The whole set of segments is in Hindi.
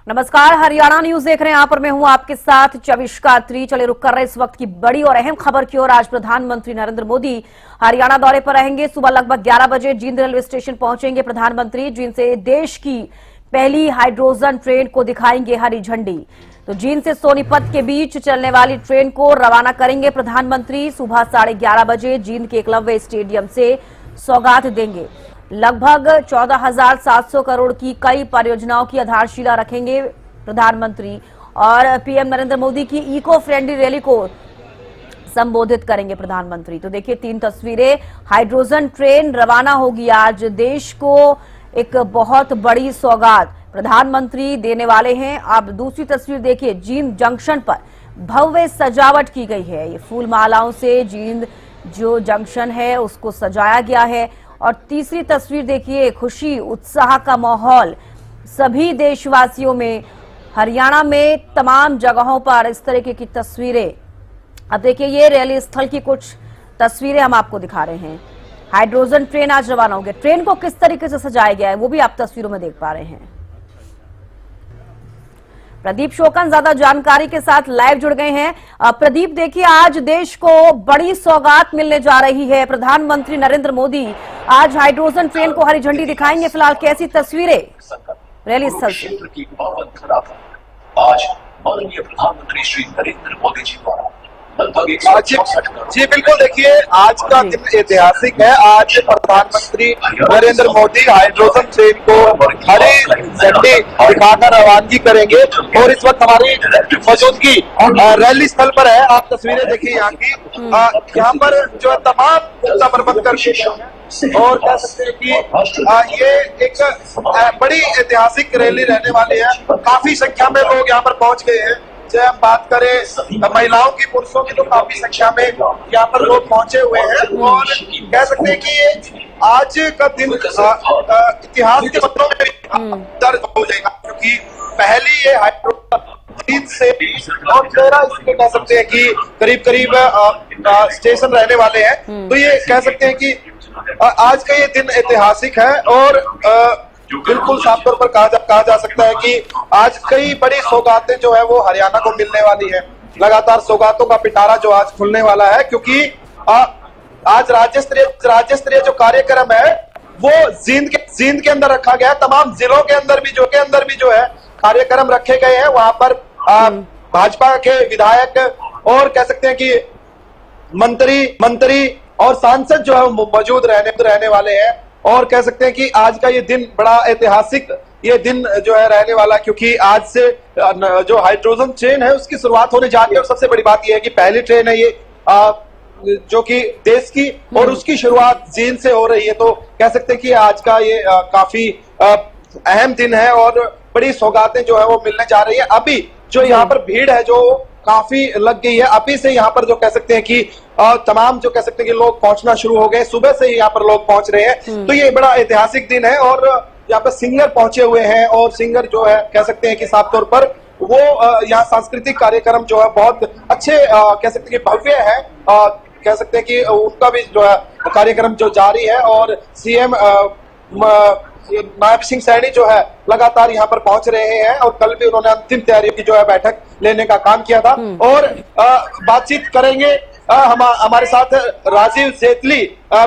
नमस्कार, हरियाणा न्यूज देख रहे हैं। यहाँ पर मैं हूं आपके साथ चविष्का त्री। चले रुक कर रहे इस वक्त की बड़ी और अहम खबर की ओर। आज प्रधानमंत्री नरेंद्र मोदी हरियाणा दौरे पर रहेंगे। सुबह लगभग 11 बजे जींद रेलवे स्टेशन पहुंचेंगे प्रधानमंत्री। जींद से देश की पहली हाइड्रोजन ट्रेन को दिखाएंगे हरी झंडी। तो जींद से सोनीपत के बीच चलने वाली ट्रेन को रवाना करेंगे प्रधानमंत्री। सुबह 11:30 बजे जींद के एकलव्य स्टेडियम से सौगात देंगे। लगभग 14,700 करोड़ की कई परियोजनाओं की आधारशिला रखेंगे प्रधानमंत्री और पीएम नरेंद्र मोदी की इको फ्रेंडली रैली को संबोधित करेंगे प्रधानमंत्री। तो देखिए 3 तस्वीरें। हाइड्रोजन ट्रेन रवाना होगी। आज देश को एक बहुत बड़ी सौगात प्रधानमंत्री देने वाले हैं। अब दूसरी तस्वीर देखिए, जींद जंक्शन पर भव्य सजावट की गई है। ये फूल मालाओं से जींद जो जंक्शन है उसको सजाया गया है। और तीसरी तस्वीर देखिए, खुशी उत्साह का माहौल सभी देशवासियों में। हरियाणा में तमाम जगहों पर इस तरीके की तस्वीरें। अब देखिए ये रैली स्थल की कुछ तस्वीरें हम आपको दिखा रहे हैं। हाइड्रोजन ट्रेन आज रवाना होगी। ट्रेन को किस तरीके से सजाया गया है वो भी आप तस्वीरों में देख पा रहे हैं। प्रदीप शोकन ज्यादा जानकारी के साथ लाइव जुड़ गए हैं। प्रदीप, देखिए आज देश को बड़ी सौगात मिलने जा रही है। प्रधानमंत्री नरेंद्र मोदी आज हाइड्रोजन ट्रेन को हरी झंडी दिखाएंगे। फिलहाल कैसी तस्वीरें रैली स्थल से? क्षेत्र की आज माननीय प्रधानमंत्री श्री नरेंद्र मोदी जी द्वारा लगभग 166 करोड़। जी बिल्कुल, देखिए आज का दिन ऐतिहासिक है। आज प्रधानमंत्री नरेंद्र मोदी हाइड्रोजन ट्रेन को हरी झंडी दिखाकर रवानगी करेंगे और इस वक्त हमारी मौजूदगी रैली स्थल पर है। आप तस्वीरें देखिए यहाँ की। यहाँ पर जो है तमाम पुख्ता प्रबंध कर और कह सकते हैं कि ये एक बड़ी ऐतिहासिक रैली रहने वाली है। काफी संख्या में लोग यहाँ पर पहुंच गए हैं। चाहे हम बात करें महिलाओं की, पुरुषों की, तो काफी संख्या में यहाँ पर लोग पहुंचे हुए हैं। और कह सकते हैं कि ये आज का दिन इतिहास के पत्रों में दर्ज हो जाएगा, क्योंकि पहली ये हाइड्रोजन से और 13 इसके कह सकते हैं कि करीब स्टेशन रहने वाले हैं। तो ये कह सकते हैं कि आज का ये दिन ऐतिहासिक है और बिल्कुल साफ तौर पर कहा जा सकता है कि आज कई बड़ी सौगातें जो है वो हरियाणा को मिलने वाली है। लगातार सौगातों का पिटारा जो आज खुलने वाला है, क्योंकि आज राज्य स्तरीय जो कार्यक्रम है वो जींद के अंदर रखा गया है। तमाम जिलों के अंदर भी जो है कार्यक्रम रखे गए हैं। वहां पर भाजपा के विधायक और कह सकते हैं कि मंत्री और सांसद जो है मौजूद रहने वाले हैं। और कह सकते हैं कि आज का ये दिन बड़ा ऐतिहासिक ये दिन जो है रहने वाला, क्योंकि आज से जो हाइड्रोजन ट्रेन है उसकी शुरुआत होने जा रही है। और सबसे बड़ी बात ये है कि पहली ट्रेन है ये जो कि देश की, और उसकी शुरुआत जींद से हो रही है। तो कह सकते हैं कि आज का ये काफी अहम दिन है और बड़ी सौगातें जो है वो मिलने जा रही है। अभी जो यहाँ पर भीड़ है जो काफी लग गई है। अभी से यहाँ पर जो कह सकते हैं कि तमाम जो कह सकते हैं कि लोग पहुंचना शुरू हो गए। सुबह से ही यहाँ पर लोग पहुंच रहे हैं। तो ये बड़ा ऐतिहासिक दिन है और यहाँ पर सिंगर पहुंचे हुए हैं। और सिंगर जो है कह सकते हैं कि साफ तौर पर वो यहाँ सांस्कृतिक कार्यक्रम जो है बहुत अच्छे कह सकते हैं कि भव्य है। कह सकते हैं कि उनका भी जो है कार्यक्रम जो जारी है। और सीएम नायब सिंह सैनी जो है लगातार यहाँ पर पहुंच रहे हैं। और कल भी उन्होंने अंतिम तैयारियों की जो है बैठक लेने का काम किया था। और बातचीत करेंगे। हमारे साथ राजीव जेटली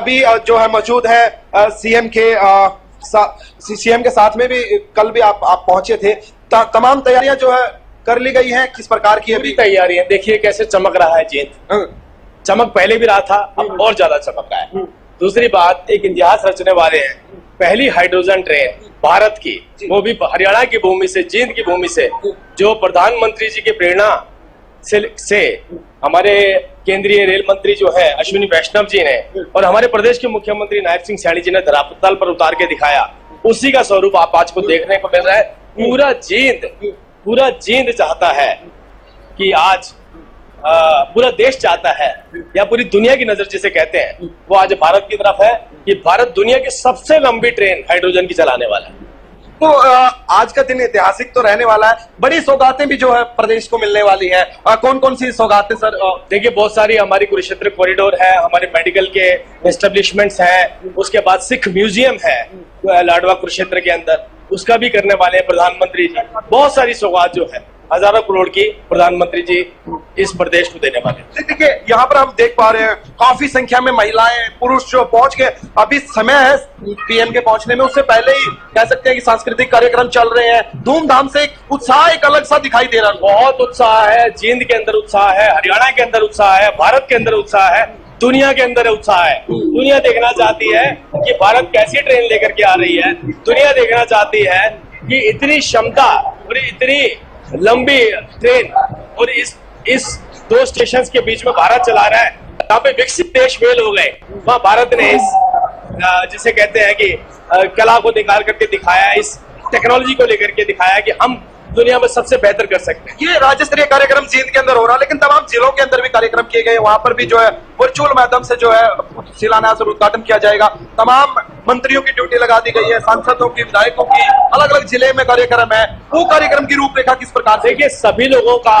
भी जो है मौजूद है। सीएम के साथ में भी कल भी आप पहुंचे थे। तमाम तैयारियां जो है कर ली गई हैं। किस प्रकार की अभी तैयारियां देखिए कैसे चमक रहा है जींद। चमक पहले भी रहा था, अब और ज्यादा चमक रहा है। दूसरी बात, एक इतिहास रचने वाले हैं। पहली हाइड्रोजन ट्रेन भारत की, वो भी हरियाणा की भूमि से, जींद की भूमि से, जो प्रधानमंत्री जी की प्रेरणा से हमारे केंद्रीय रेल मंत्री जो है अश्विनी वैष्णव जी ने और हमारे प्रदेश के मुख्यमंत्री नायब सिंह सैनी जी ने धरातल पर उतार के दिखाया, उसी का स्वरूप आप आज को देखने को मिल रहा है। पूरा जींद चाहता है कि आज पूरा देश चाहता है, या पूरी दुनिया की नजर जिसे कहते हैं वो आज भारत की तरफ है कि भारत दुनिया की सबसे लंबी ट्रेन हाइड्रोजन की चलाने वाला है। तो आज का दिन ऐतिहासिक तो रहने वाला है। बड़ी सौगातें भी जो है प्रदेश को मिलने वाली है। कौन कौन सी सौगातें सर? देखिए बहुत सारी, हमारी कुरुक्षेत्र कॉरिडोर है, हमारे मेडिकल के एस्टेब्लिशमेंट्स हैं, उसके बाद सिख म्यूजियम है लाडवा कुरुक्षेत्र के अंदर, उसका भी करने वाले हैं प्रधानमंत्री जी। बहुत सारी सौगात जो है हजारों करोड़ की प्रधानमंत्री जी इस प्रदेश को देने वाले हैं। देखिए यहाँ पर हम देख पा रहे हैं काफी संख्या में महिलाएं पुरुष जो पहुंच गए। अभी समय है पीएम के पहुंचने में, उससे पहले ही कह सकते हैं कि सांस्कृतिक कार्यक्रम चल रहे हैं धूमधाम से। उत्साह एक अलग सा दिखाई दे रहा है। बहुत उत्साह है, जींद के अंदर उत्साह है, हरियाणा के अंदर उत्साह है, भारत के अंदर उत्साह है, दुनिया के अंदर उत्साह है। दुनिया देखना चाहती है कि भारत कैसी ट्रेन लेकर के आ रही है। दुनिया देखना चाहती है कि इतनी क्षमता और इतनी लंबी ट्रेन और इस दो स्टेशन के बीच में भारत चला रहा है। यहाँ पे विकसित देश फेल हो गए, वहां भारत ने इस जिसे कहते हैं कि कला को निकाल करके दिखाया, इस टेक्नोलॉजी को लेकर के दिखाया कि हम दुनिया में सबसे बेहतर कर सकते हैं। ये राज्य स्तरीय कार्यक्रम जींद के अंदर हो रहा है, लेकिन तमाम जिलों के अंदर भी कार्यक्रम किए गए। वहां पर भी जो है वर्चुअल माध्यम से जो है शिलान्यास और उद्घाटन किया जाएगा। तमाम मंत्रियों की ड्यूटी लगा दी गई है, सांसदों की, विधायकों की, अलग अलग जिले में कार्यक्रम है। वो कार्यक्रम की रूपरेखा किस प्रकार से? देखिए, सभी लोगों का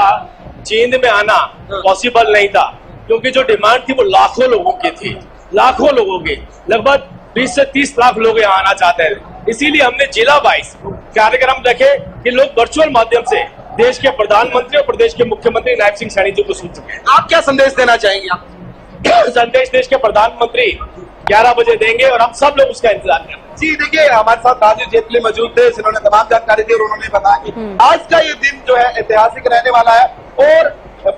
जींद में आना पॉसिबल नहीं था, क्योंकि जो डिमांड थी वो लाखों लोगों की थी, लाखों लोगों की, लगभग 20 से 30 लाख लोग यहाँ आना चाहते हैं। इसीलिए हमने जिला वाइज कार्यक्रम रखे कि लोग वर्चुअल माध्यम से देश के प्रधानमंत्री और प्रदेश के मुख्यमंत्री नायब सिंह सैनी जी को सुन सके। आप क्या संदेश देना चाहेंगे? आप संदेश देश के प्रधानमंत्री 11 बजे देंगे और हम सब लोग उसका इंतजार कर रहे हैं। जी देखिए, हमारे साथ राजीव जेटली मौजूद थे, जिन्होंने तमाम जानकारी दी और उन्होंने बताया कि आज का ये दिन जो है ऐतिहासिक रहने वाला है और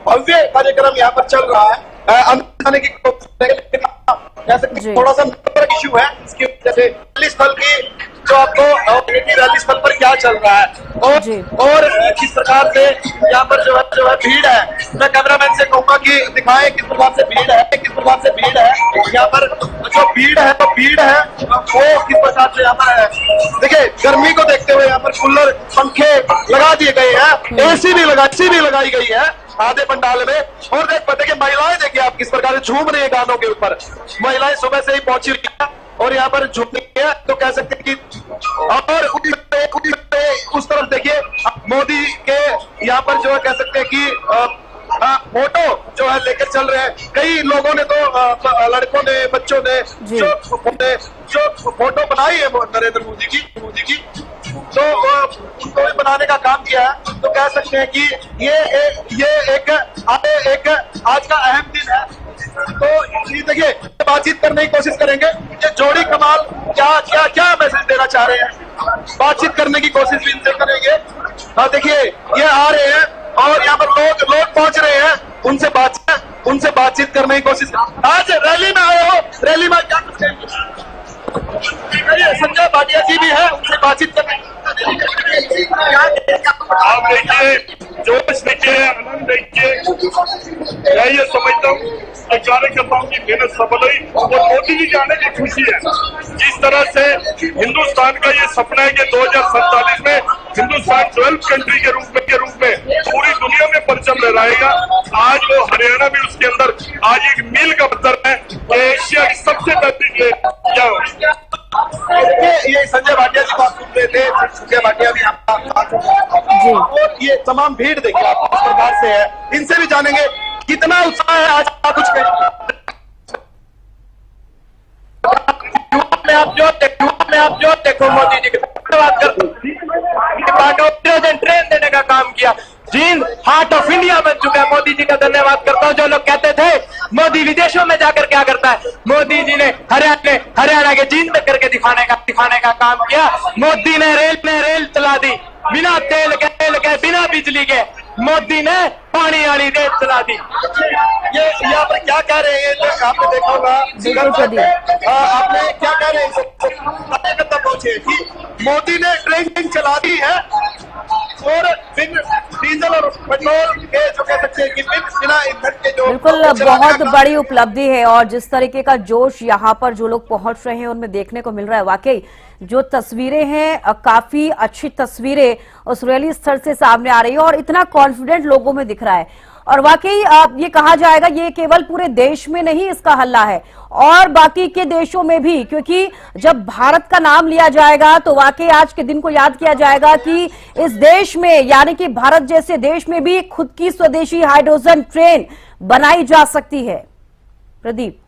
भव्य कार्यक्रम यहाँ पर चल रहा है। आने की कह सकते थोड़ा सा इशू है इसकी वजह से रैली स्थल की जो आपको रैली स्थल पर क्या चल रहा है और किस प्रकार से यहाँ पर जो है भीड़ है। मैं कैमरामैन से कहूंगा कि दिखाएं किस प्रकार से भीड़ है, किस प्रकार से भीड़ है यहाँ पर। जो भीड़ है तो भीड़ है वो किस प्रकार से यहाँ पर है। देखिए, गर्मी को देखते हुए यहाँ पर कूलर, पंखे लगा दिए गए हैं, एसी भी लगाई गई है आधे पंडाल में। और देखिए महिलाएं, देखिए आप किस प्रकार से झूम रही है गानों के ऊपर। महिलाएं सुबह से ही पहुंची रही है और यहाँ पर झूम रही है, तो कह सकते हैं कि और उस तरफ देखिए मोदी के यहाँ पर जो है कह सकते हैं कि फोटो जो है लेकर चल रहे हैं। कई लोगों ने तो लड़कों ने, बच्चों ने जो फोटो बनाई है नरेंद्र मोदी की तो उनको भी बनाने का काम किया है। तो कह सकते हैं कि ये एक आज का अहम दिन है। तो ये देखिए, बातचीत करने की कोशिश करेंगे। ये जोड़ी कमाल क्या मैसेज देना चाह रहे हैं, बातचीत करने की कोशिश भी इनसे करेंगे। देखिए ये आ रहे हैं और यहाँ पर लोग पहुंच रहे हैं, उनसे बातचीत करने की कोशिश। आज रैली में आए हो, रैली में क्या कुछ कहेंगे? संजय भाटिया जी भी है, उनसे बातचीत करने। आप देखिए, जोश देखिए, आनंद देखिए। मैं ये समझता हूँ कि कार्यकर्ताओं की मेहनत सफल हुई और मोदी जी के आने की खुशी है। जिस तरह से हिंदुस्तान का ये सपना है कि 2047 में हिंदुस्तान 12th कंट्री के रूप में पूरी दुनिया में परचम लहराएगा। आज वो हरियाणा भी उसके अंदर आज एक मील का पत्थर है कि एशिया की सबसे बेहतरीन क्या हो। ये संजय भाटिया जी बात सुन रहे थे, संजय भाटिया भी और ये तमाम भीड़ देखिए आप किस प्रकार से है। इनसे भी जानेंगे कितना उत्साह है आज का। कुछ आप जो देखो मोदी जी की बात कर ट्रेन देने का काम किया। जींद हार्ट ऑफ इंडिया बन चुका है। मोदी जी का धन्यवाद करता हूँ। जो लोग कहते थे मोदी विदेशों में जाकर क्या करता है, मोदी जी ने हरियाणा के जींद में करके दिखाने का काम किया। मोदी ने रेल चला दी, बिना तेल के बिना बिजली के। मोदी ने पानी वाली रेल चला दी। ये यहाँ पर क्या कह रहे हैं, आपने देखा होगा, आपने क्या कह रहे हैं पहुंचे कि मोदी ने ट्रेन चला दी है और डीजल और पेट्रोल के जो कह सकते हैं कि बिना ईंधन के जो बिल्कुल बहुत बड़ी उपलब्धि है। और जिस तरीके का जोश यहाँ पर जो लोग पहुंच रहे हैं उनमें देखने को मिल रहा है, वाकई जो तस्वीरें हैं काफी अच्छी तस्वीरें उस रैली स्थल से सामने आ रही है और इतना कॉन्फिडेंट लोगों में दिख रहा है। और वाकई ये कहा जाएगा ये केवल पूरे देश में नहीं इसका हल्ला है और बाकी के देशों में भी, क्योंकि जब भारत का नाम लिया जाएगा तो वाकई आज के दिन को याद किया जाएगा कि इस देश में यानी कि भारत जैसे देश में भी खुद की स्वदेशी हाइड्रोजन ट्रेन बनाई जा सकती है। प्रदीप,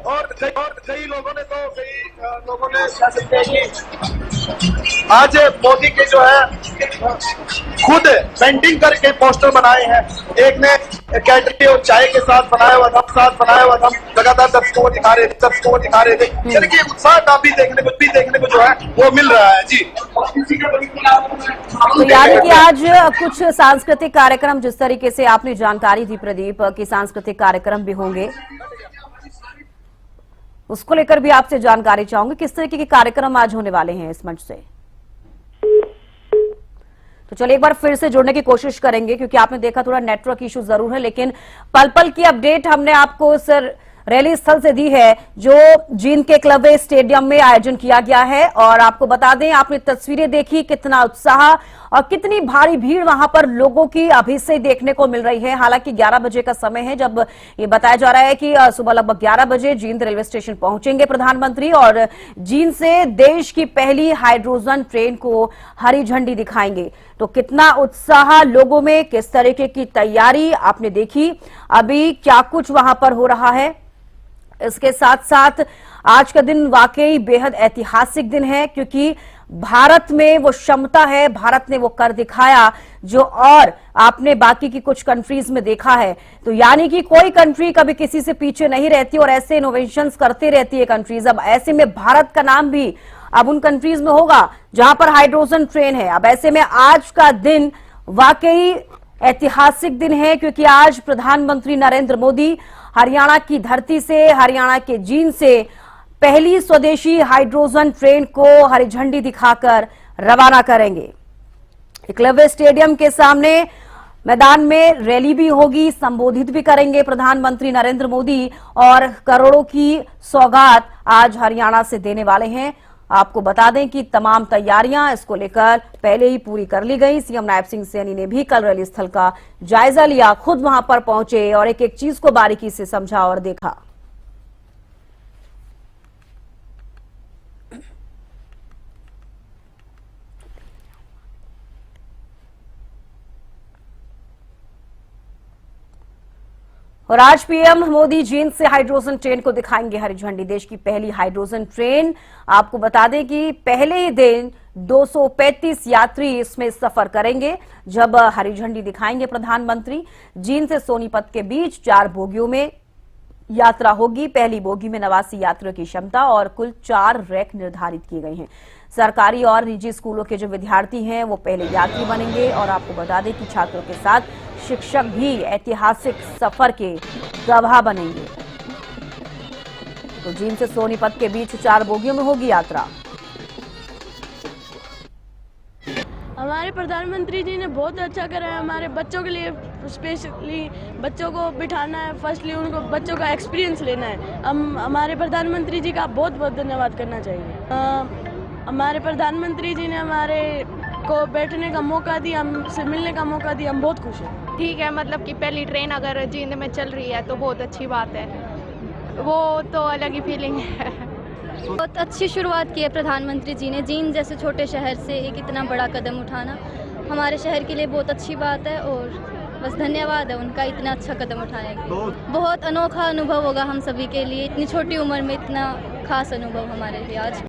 और कई लोगों ने कह सकते हैं कि आज मोदी के जो है खुद पेंटिंग करके पोस्टर बनाए हैं। एक ने कैटरी और चाय के साथ बनाया हुआ था, लगातार दर्शकों को दिखा रहे थे। यानी कि उत्साह काफी देखने को जो है वो मिल रहा है जी। तो यानी कि आज कुछ सांस्कृतिक कार्यक्रम, जिस तरीके से आपने जानकारी दी प्रदीप की सांस्कृतिक कार्यक्रम भी होंगे, उसको लेकर भी आपसे जानकारी चाहूंगी। किस तरीके के कार्यक्रम आज होने वाले हैं इस मंच से? तो चलिए एक बार फिर से जुड़ने की कोशिश करेंगे, क्योंकि आपने देखा थोड़ा नेटवर्क इशू जरूर है, लेकिन पल पल की अपडेट हमने आपको सर रैली स्थल से दी है, जो जींद के क्लबवे स्टेडियम में आयोजन किया गया है। और आपको बता दें, आपने तस्वीरें देखी, कितना उत्साह और कितनी भारी भीड़ वहां पर लोगों की अभी से देखने को मिल रही है। हालांकि 11 बजे का समय है, जब ये बताया जा रहा है कि सुबह लगभग 11 बजे जींद रेलवे स्टेशन पहुंचेंगे प्रधानमंत्री और जींद से देश की पहली हाइड्रोजन ट्रेन को हरी झंडी दिखाएंगे। तो कितना उत्साह लोगों में, किस तरीके की तैयारी आपने देखी, अभी क्या कुछ वहां पर हो रहा है। इसके साथ साथ आज का दिन वाकई बेहद ऐतिहासिक दिन है, क्योंकि भारत में वो क्षमता है, भारत ने वो कर दिखाया जो और आपने बाकी की कुछ कंट्रीज में देखा है। तो यानी कि कोई कंट्री कभी किसी से पीछे नहीं रहती और ऐसे इनोवेशंस करते रहती है कंट्रीज। अब ऐसे में भारत का नाम भी अब उन कंट्रीज में होगा जहां पर हाइड्रोजन ट्रेन है। अब ऐसे में आज का दिन वाकई ऐतिहासिक दिन है, क्योंकि आज प्रधानमंत्री नरेंद्र मोदी हरियाणा की धरती से, हरियाणा के जींद से पहली स्वदेशी हाइड्रोजन ट्रेन को हरी झंडी दिखाकर रवाना करेंगे। क्लबवे स्टेडियम के सामने मैदान में रैली भी होगी, संबोधित भी करेंगे प्रधानमंत्री नरेंद्र मोदी और करोड़ों की सौगात आज हरियाणा से देने वाले हैं। आपको बता दें कि तमाम तैयारियां इसको लेकर पहले ही पूरी कर ली गई। सीएम नायब सिंह सैनी ने भी कल रैली स्थल का जायजा लिया, खुद वहां पर पहुंचे और एक एक चीज को बारीकी से समझा और देखा। और आज पीएम मोदी जींद से हाइड्रोजन ट्रेन को दिखाएंगे हरी झंडी। देश की पहली हाइड्रोजन ट्रेन, आपको बता दें कि पहले ही दिन 235 यात्री इसमें सफर करेंगे। जब हरी झंडी दिखाएंगे प्रधानमंत्री, जींद से सोनीपत के बीच 4 बोगियों में यात्रा होगी। पहली बोगी में 89 यात्रियों की क्षमता और कुल 4 रैक निर्धारित किए गए हैं। सरकारी और निजी स्कूलों के जो विद्यार्थी हैं वो पहले यात्री बनेंगे। और आपको बता दें कि छात्रों के साथ शिक्षक भी ऐतिहासिक सफर के गवाह बनेंगे। तो जींद से सोनीपत के बीच 4 बोगियों में होगी यात्रा। हमारे प्रधानमंत्री जी ने बहुत अच्छा करा है हमारे बच्चों के लिए। स्पेशली बच्चों को बिठाना है, फर्स्टली उनको बच्चों का एक्सपीरियंस लेना है। हम हमारे प्रधानमंत्री जी का बहुत बहुत धन्यवाद करना चाहिए। हमारे प्रधानमंत्री जी ने हमारे को बैठने का मौका दिया, हमसे मिलने का मौका दिया, हम बहुत खुश हैं। ठीक है, मतलब कि पहली ट्रेन अगर जींद में चल रही है तो बहुत अच्छी बात है, वो तो अलग ही फीलिंग है। बहुत अच्छी शुरुआत की है प्रधानमंत्री जी ने। जींद जैसे छोटे शहर से एक इतना बड़ा कदम उठाना हमारे शहर के लिए बहुत अच्छी बात है और बस धन्यवाद है उनका इतना अच्छा कदम उठाने के लिए। बहुत अनोखा अनुभव होगा हम सभी के लिए, इतनी छोटी उम्र में इतना खास अनुभव हमारे लिए आज।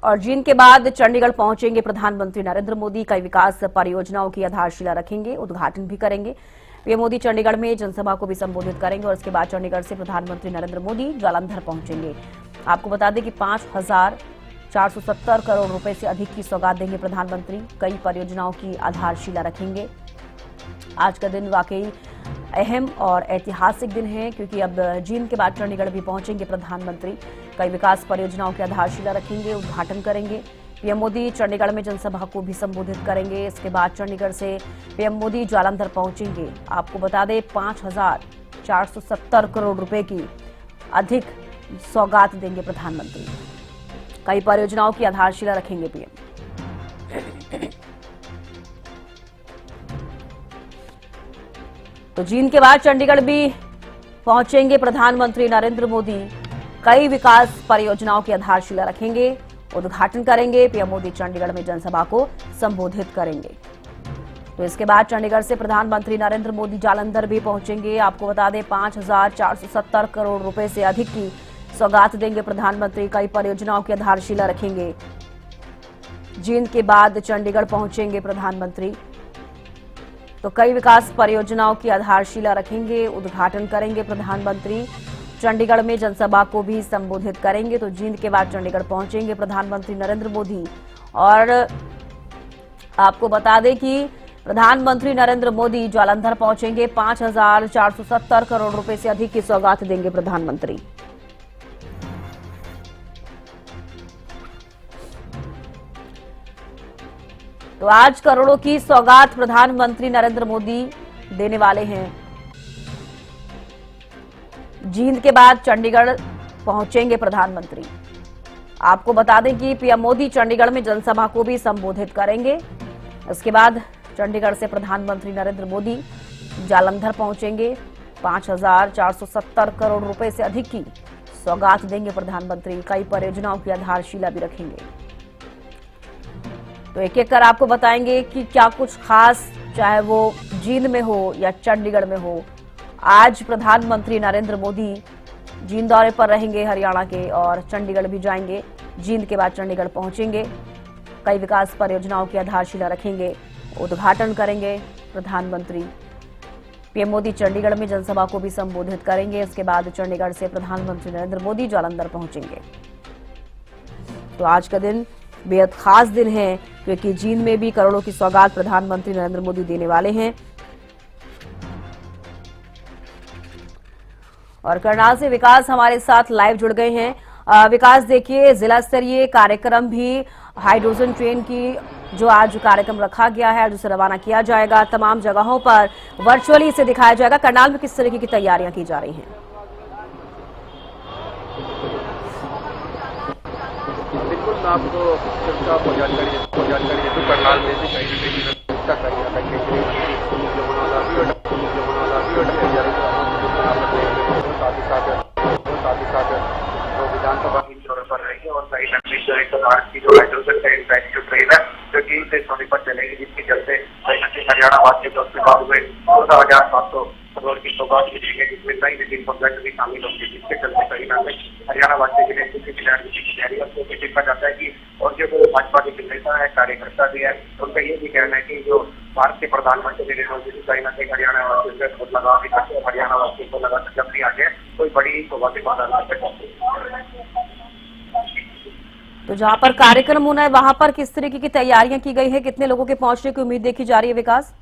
और जींद के बाद चंडीगढ़ पहुंचेंगे प्रधानमंत्री नरेंद्र मोदी। कई विकास परियोजनाओं की आधारशिला रखेंगे, उद्घाटन भी करेंगे। पीएम मोदी चंडीगढ़ में जनसभा को भी संबोधित करेंगे और इसके बाद चंडीगढ़ से प्रधानमंत्री नरेंद्र मोदी जालंधर पहुंचेंगे। आपको बता दें कि 5,470 करोड़ रुपए से अधिक की सौगात देंगे प्रधानमंत्री। कई परियोजनाओं की आधारशिला रखेंगे। आज का दिन वाकई अहम और ऐतिहासिक दिन है, क्योंकि अब जींद के बाद चंडीगढ़ भी पहुंचेंगे प्रधानमंत्री। कई विकास परियोजनाओं की आधारशिला रखेंगे, उद्घाटन करेंगे। पीएम मोदी चंडीगढ़ में जनसभा को भी संबोधित करेंगे। इसके बाद चंडीगढ़ से पीएम मोदी जालंधर पहुंचेंगे। आपको बता दें 5,470 करोड़ रुपए की अधिक सौगात देंगे प्रधानमंत्री। कई परियोजनाओं की आधारशिला रखेंगे पीएम। तो जींद के बाद चंडीगढ़ भी पहुंचेंगे प्रधानमंत्री नरेंद्र मोदी। कई विकास परियोजनाओं की आधारशिला रखेंगे, उद्घाटन करेंगे। पीएम मोदी चंडीगढ़ में जनसभा को संबोधित करेंगे। तो इसके बाद चंडीगढ़ से प्रधानमंत्री नरेंद्र मोदी जालंधर भी पहुंचेंगे। आपको बता दें 5,470 करोड़ रुपए से अधिक की सौगात देंगे प्रधानमंत्री। कई परियोजनाओं की आधारशिला रखेंगे। जींद के बाद चंडीगढ़ पहुंचेंगे प्रधानमंत्री, तो कई विकास परियोजनाओं की आधारशिला रखेंगे, उद्घाटन करेंगे प्रधानमंत्री। चंडीगढ़ में जनसभा को भी संबोधित करेंगे। तो जींद के बाद चंडीगढ़ पहुंचेंगे प्रधानमंत्री नरेंद्र मोदी। और आपको बता दें कि प्रधानमंत्री नरेंद्र मोदी जालंधर पहुंचेंगे। 5,470 करोड़ रुपए से अधिक की सौगात देंगे प्रधानमंत्री। तो आज करोड़ों की सौगात प्रधानमंत्री नरेंद्र मोदी देने वाले हैं। जींद के बाद चंडीगढ़ पहुंचेंगे प्रधानमंत्री। आपको बता दें कि पीएम मोदी चंडीगढ़ में जनसभा को भी संबोधित करेंगे। इसके बाद चंडीगढ़ से प्रधानमंत्री नरेंद्र मोदी जालंधर पहुंचेंगे। 5,470 करोड़ रुपए से अधिक की सौगात देंगे प्रधानमंत्री। कई परियोजनाओं की आधारशिला भी रखेंगे। तो एक एक कर आपको बताएंगे कि क्या कुछ खास, चाहे वो जींद में हो या चंडीगढ़ में हो, आज प्रधानमंत्री नरेंद्र मोदी जींद दौरे पर रहेंगे हरियाणा के, और चंडीगढ़ भी जाएंगे। जींद के बाद चंडीगढ़ पहुंचेंगे। कई विकास परियोजनाओं की आधारशिला रखेंगे, उद्घाटन करेंगे प्रधानमंत्री। पीएम मोदी चंडीगढ़ में जनसभा को भी संबोधित करेंगे। इसके बाद चंडीगढ़ से प्रधानमंत्री नरेंद्र मोदी जालंधर पहुंचेंगे। तो आज का दिन बेहद खास दिन है, क्योंकि जींद में भी करोड़ों की सौगात प्रधानमंत्री नरेंद्र मोदी देने वाले हैं। और करनाल से विकास हमारे साथ लाइव जुड़ गए हैं। विकास, देखिए जिला स्तरीय कार्यक्रम भी हाइड्रोजन ट्रेन की जो आज कार्यक्रम रखा गया है, जिसे रवाना किया जाएगा, तमाम जगहों पर वर्चुअली इसे दिखाया जाएगा। करनाल में किस तरीके की तैयारियां की जा रही हैं? बिल्कुल, मैं आपको जानकारी देती हूँ। करनाल में भी विधानसभा की दौरे पर रहेगी और सही लंबी जो एक भारत की जो हाइड्रोजन ट्रेन है जो कि से सोनीपत चलेगी, जिसके चलते हरियाणा वासी को हुए 14,700 करोड़ की सौगात मिलेगी, जिसमें कई निजी प्रोजेक्ट भी शामिल होंगे, जिसके चलते कहीं ना कहीं हरियाणा वासी के लिए की तैयारी और भी देखा जाता है कि और जो भाजपा के नेता है, कार्यकर्ता भी है, उनका ये भी कहना है कि जो भारत के प्रधानमंत्री नरेंद्र मोदी कहीं ना कहीं हरियाणा वासियों से खुद लगा भी करते, हरियाणा वासियों को लगा जब भी आगे कोई बड़ी सौगात के बाद। तो जहां पर कार्यक्रम होना है वहां पर किस तरीके की तैयारियां की गई है? कितने लोगों के पहुंचने की उम्मीद देखी जा रही है? विकास,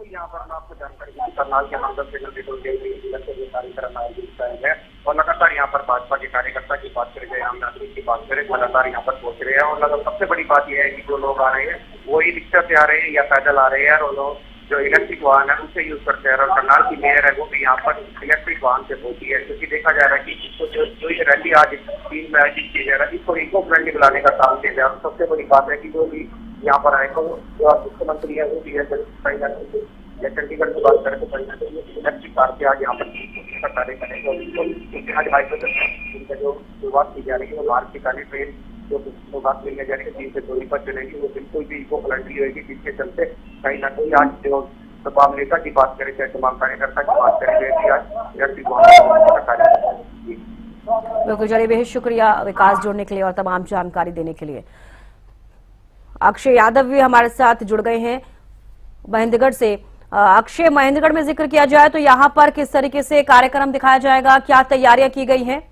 यहाँ पर मैं आपको जानकारी दी, करनाल के मंडल से कार्यक्रम आयोजित किया है और लगातार यहाँ पर भाजपा के कार्यकर्ता की बात करें, आम नागरिक की बात करें, लगातार यहाँ पर पहुंच रहे हैं। और लगातार सबसे बड़ी बात यह है कि जो लोग आ रहे हैं वो ही रिक्शा से आ रहे हैं या पैदल आ रहे हैं, और लोग जो इलेक्ट्रिक वाहन है उसे यूज करते हैं। और करनाल की मेयर है वो भी यहाँ पर इलेक्ट्रिक वाहन से पहुंची है, क्योंकि देखा जा रहा है कि जो ये रैली आज तीन में आयोजित की जा रहा है, इसको इको फ्रेंडली बनाने का काम किया जाए। और सबसे बड़ी बात है कि जो भी यहाँ पर आए तो मुख्यमंत्री है वो भी है, या चंडीगढ़ की बात करें तो कहीं ना कहीं इलेक्ट्रिक कार के आज यहाँ पर कार्य करेंगे। आज हाइड्रोजन जो शुरुआत की जा रही है वो भारत की काली ट्रेन जो बात मिलने जा रही है चीन से सोनीपत चलेगी, वो बिल्कुल भी इको फ्रेंडली होगी, जिसके चलते कहीं ना कहीं आज जो तमाम नेता की बात करें, चाहे तमाम कार्यकर्ता की बात करें, आज इलेक्ट्रिक वाहन। बिल्कुल, चलिए बेहद शुक्रिया विकास जुड़ने के लिए और तमाम जानकारी देने के लिए। अक्षय यादव भी हमारे साथ जुड़ गए हैं महेंद्रगढ़ से। अक्षय, महेंद्रगढ़ में जिक्र किया जाए तो यहाँ पर किस तरीके से कार्यक्रम दिखाया जाएगा, क्या तैयारियां की गई हैं?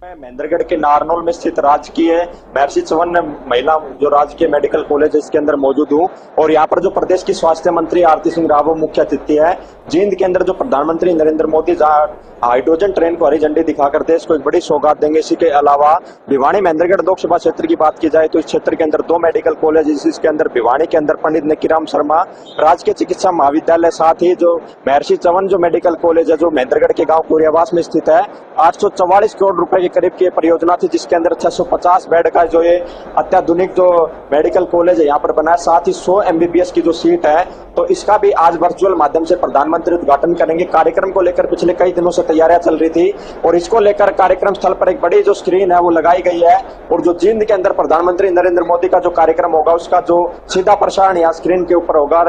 महेंद्रगढ़ के नारनौल में स्थित राजकीय महर्षि चवन महिला जो राजकीय मेडिकल कॉलेज है इसके अंदर मौजूद हूँ, और यहाँ पर जो प्रदेश की स्वास्थ्य मंत्री आरती सिंह रावत मुख्य अतिथि है। जींद के अंदर जो प्रधानमंत्री नरेंद्र मोदी हाइड्रोजन ट्रेन को हरी झंडी दिखाकर देश को एक बड़ी सौगात देंगे। इसी के अलावा भिवानी महेंद्रगढ़ लोकसभा क्षेत्र की बात की जाए तो इस क्षेत्र के अंदर 2 मेडिकल कॉलेज, इसके अंदर भिवानी के अंदर पंडित नकीराम शर्मा राजकीय चिकित्सा महाविद्यालय, साथ ही जो महर्षि चवन जो मेडिकल कॉलेज है जो महेंद्रगढ़ के गाँव कुरियावास में स्थित है, 844 करोड़ रुपए के करीब की परियोजना थी, जिसके अंदर 650 बेड का जो ये अत्याधुनिक जो मेडिकल कॉलेज है यहाँ पर बना है, साथ ही 100 MBBS की जो सीट है, तो इसका भी आज वर्चुअल माध्यम से प्रधानमंत्री उद्घाटन करेंगे। कार्यक्रम को लेकर पिछले कई दिनों से तैयारियां चल रही थी और इसको लेकर कार्यक्रम स्थल पर एक बड़ी जो स्क्रीन है वो लगाई गई है और जो जींद के अंदर प्रधानमंत्री नरेंद्र मोदी का जो कार्यक्रम होगा उसका जो सीधा प्रसारण यहाँ स्क्रीन के ऊपर होगा।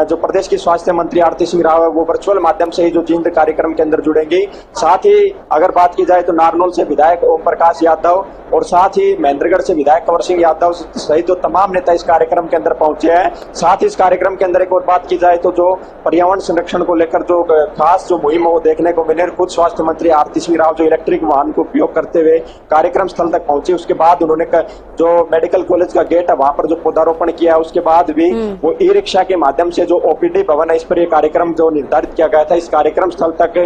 जो प्रदेश की स्वास्थ्य मंत्री आरती सिंह राव है वो वर्चुअल माध्यम से ही जो जींद कार्यक्रम के अंदर जुड़ेंगी। साथ ही अगर बात की जाए तो नारनौल से विधायक ओम प्रकाश यादव और साथ ही महेंद्रगढ़ से विधायक कंवर सिंह यादव सहित जो तमाम नेता इस कार्यक्रम के अंदर पहुंचे हैं। साथ ही इस कार्यक्रम के अंदर एक और बात की जाए तो जो पर्यावरण संरक्षण को लेकर जो खास जो मुहिम वो देखने को मिले। खुद स्वास्थ्य मंत्री आरती सिंह राव जो इलेक्ट्रिक वाहन को उपयोग करते हुए कार्यक्रम स्थल तक पहुंचे, उसके बाद उन्होंने जो मेडिकल कॉलेज का गेट है वहां पर जो पौधारोपण किया, उसके बाद भी वो ई रिक्शा के माध्यम से जो ओपीडी भवन है इस पर यह कार्यक्रम जो निर्धारित किया गया था, इस कार्यक्रम स्थल तक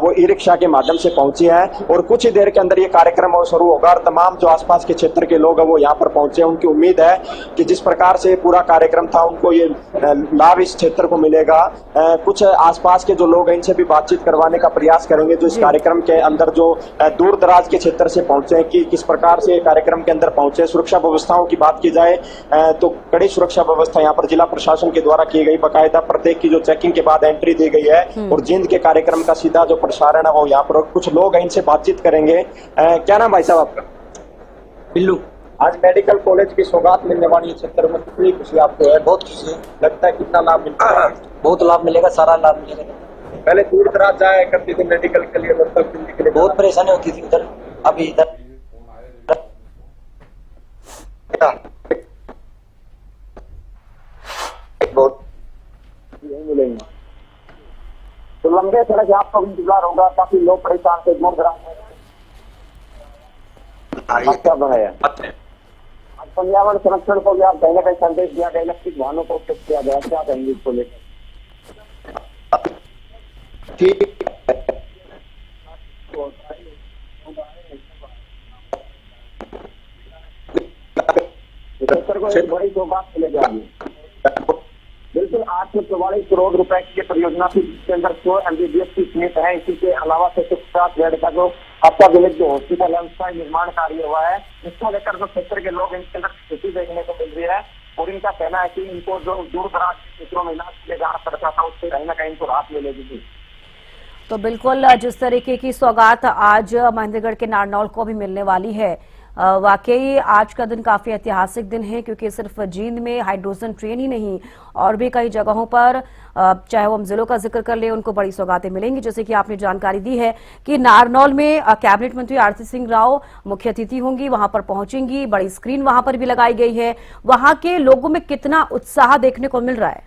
वो ई रिक्शा के माध्यम से पहुंची है और कुछ ही देर के अंदर ये कार्यक्रम शुरू होगा और तमाम जो आसपास के क्षेत्र के लोग हैं वो यहाँ पर पहुंचे। उनकी उम्मीद है कि जिस प्रकार से पूरा कार्यक्रम था उनको ये लाभ इस क्षेत्र को मिलेगा। कुछ आसपास के जो लोग हैं इनसे भी बातचीत करवाने का प्रयास करेंगे जो इस कार्यक्रम के अंदर जो दूर दराज के क्षेत्र से पहुंचे कि किस प्रकार से कार्यक्रम के अंदर पहुंचे। सुरक्षा व्यवस्थाओं की बात की जाए तो कड़ी सुरक्षा व्यवस्था यहाँ पर जिला प्रशासन के द्वारा की गई, बाकायदा प्रत्येक की जो चेकिंग के बाद एंट्री दी गई है और जींद के कार्यक्रम का सीधा जो प्रसारण है वो यहाँ पर कुछ लोग हैं इनसे बातचीत करेंगे। क्या नाम भाई साहब आपका? बिल्लू। आज मेडिकल कॉलेज की सौगात मिलने वाली क्षेत्र में कितनी खुशी आपको है? बहुत खुशी है। लगता है कितना लाभ मिलता है? बहुत लाभ मिलेगा, सारा लाभ मिलेगा। पहले दूर दराज जाया करती थी मेडिकल के लिए, मतलब के लिए बहुत परेशानी होती थी उधर, अभी इधर बहुत मिलेंगे। तो लंबे सड़क आपका इंतजार होगा, काफी लोग परेशान थे, दूर दराज अच्छा बनाया। पर्यावरण संरक्षण को भी आप कहीं ना कहीं संदेश दिया गया, इलेक्ट्रिक वाहनों को उपयोग किया गया, क्या कहेंगे इसको लेकर? ठीक को एक बड़ी सौगात मिलेगी। बिल्कुल 844 करोड़ रुपए की परियोजना थी जिसके अंदर 100 MBBS की सीट है। इसी के अलावा 650 बेड का जो अत्याधुनिक जो हॉस्पिटल है उसका निर्माण कार्य हुआ है। इसको लेकर जो क्षेत्र के लोग इनके अंदर खुशी देखने को मिल रही है और इनका कहना है कि इनको जो दूर दराज क्षेत्रों में इलाज के लिए जाना पड़ता था उससे कहीं ना कहीं इनको राहत मिलेगी। तो बिल्कुल जिस तरीके की सौगात आज महेंद्रगढ़ के नारनौल को भी मिलने वाली है, वाकई आज का दिन काफी ऐतिहासिक दिन है क्योंकि सिर्फ जींद में हाइड्रोजन ट्रेन ही नहीं और भी कई जगहों पर चाहे वो हम जिलों का जिक्र कर ले उनको बड़ी सौगातें मिलेंगी। जैसे कि आपने जानकारी दी है कि नारनौल में कैबिनेट मंत्री आरती सिंह राव मुख्य अतिथि होंगी, वहां पर पहुंचेंगी, बड़ी स्क्रीन वहां पर भी लगाई गई है। वहां के लोगों में कितना उत्साह देखने को मिल रहा है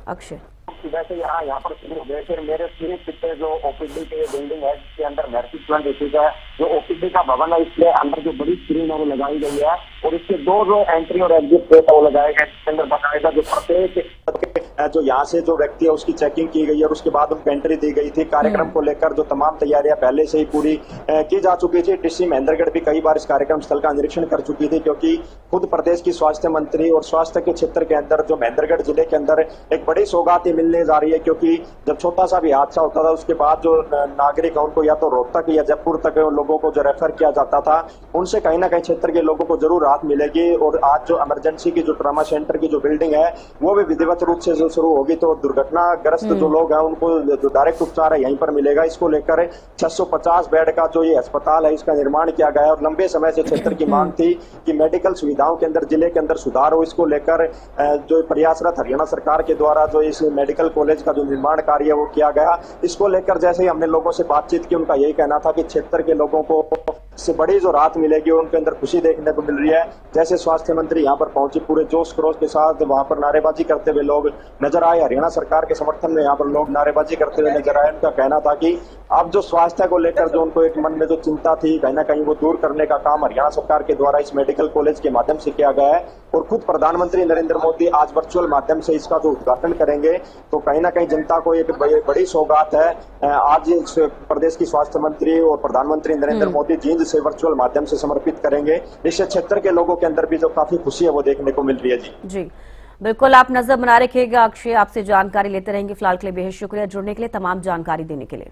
अक्षय? वैसे यहाँ पर शुरू हो गए, फिर मेरे पूरे पीछे जो ओपीडी के बिल्डिंग है जिसके अंदर महर्षि चवन ऋषि का जो ओपीडी का भवन है इसके अंदर जो बड़ी स्क्रीन है वो लगाई गई है और इसके दो जो एंट्री और एग्जिट गेट है वो लगाए गए जिसके अंदर बाकायदा जो प्रत्येक जो यहाँ से जो व्यक्ति है उसकी चेकिंग की गई और उसके बाद उनको एंट्री दी गई थी। कार्यक्रम को लेकर जो तमाम तैयारियां पहले से ही पूरी की जा चुकी थी। डीसी महेंद्रगढ़ भी कई बार इस कार्यक्रम स्थल का निरीक्षण कर चुकी थी क्योंकि खुद प्रदेश की स्वास्थ्य मंत्री और स्वास्थ्य के क्षेत्र के अंदर जो महेंद्रगढ़ जिले के अंदर एक बड़ी सौगात मिलने जा रही है क्योंकि जब छोटा सा भी हादसा होता था उसके बाद जो नागरिक है उनको या तो रोहतक या जयपुर तक लोगों को जो रेफर किया जाता था उनसे कहीं ना कहीं क्षेत्र के लोगों को जरूर राहत मिलेगी। और आज जो इमरजेंसी की जो ट्रामा सेंटर की जो बिल्डिंग है वो भी विधिवत रूप से शुरू होगी तो दुर्घटनाग्रस्त जो लोग हैं उनको जो डायरेक्ट उपचार है यहीं पर मिलेगा। इसको लेकर 650 बेड का जो ये अस्पताल है इसका निर्माण किया गया और लंबे समय से क्षेत्र की मांग थी कि मेडिकल सुविधाओं के अंदर जिले के अंदर सुधार हो। इसको लेकर जो प्रयासरत हरियाणा सरकार के द्वारा जो इस मेडिकल कॉलेज का जो निर्माण कार्य वो किया गया, इसको लेकर जैसे ही हमने लोगों से बातचीत की उनका यही कहना था कि क्षेत्र के लोगों को इससे बड़ी जो राहत मिलेगी उनके अंदर खुशी देखने को मिल रही है। जैसे स्वास्थ्य मंत्री यहाँ पर पहुंची पूरे जोश खरोश के साथ वहां पर नारेबाजी करते हुए लोग नजर आए। हरियाणा सरकार के समर्थन में यहाँ पर लोग नारेबाजी करते हुए नजर आए। उनका कहना था कि अब जो स्वास्थ्य को लेकर जो उनको एक मन में जो चिंता थी कहीं ना कहीं वो दूर करने का काम हरियाणा सरकार के द्वारा इस मेडिकल कॉलेज के माध्यम से किया गया है और खुद प्रधानमंत्री नरेंद्र मोदी आज वर्चुअल माध्यम से इसका जो उद्घाटन करेंगे तो कहीं ना कहीं जनता को एक बड़ी सौगात है। आज प्रदेश की स्वास्थ्य मंत्री और प्रधानमंत्री नरेंद्र मोदी जींद से वर्चुअल माध्यम से समर्पित करेंगे। इससे क्षेत्र के लोगों के अंदर भी जो काफी खुशी है वो देखने को मिल रही है। जी बिल्कुल, आप नजर बना रखिएगा। अक्षय आपसे जानकारी लेते रहेंगे। फिलहाल के लिए बेहद शुक्रिया जुड़ने के लिए, तमाम जानकारी देने के लिए।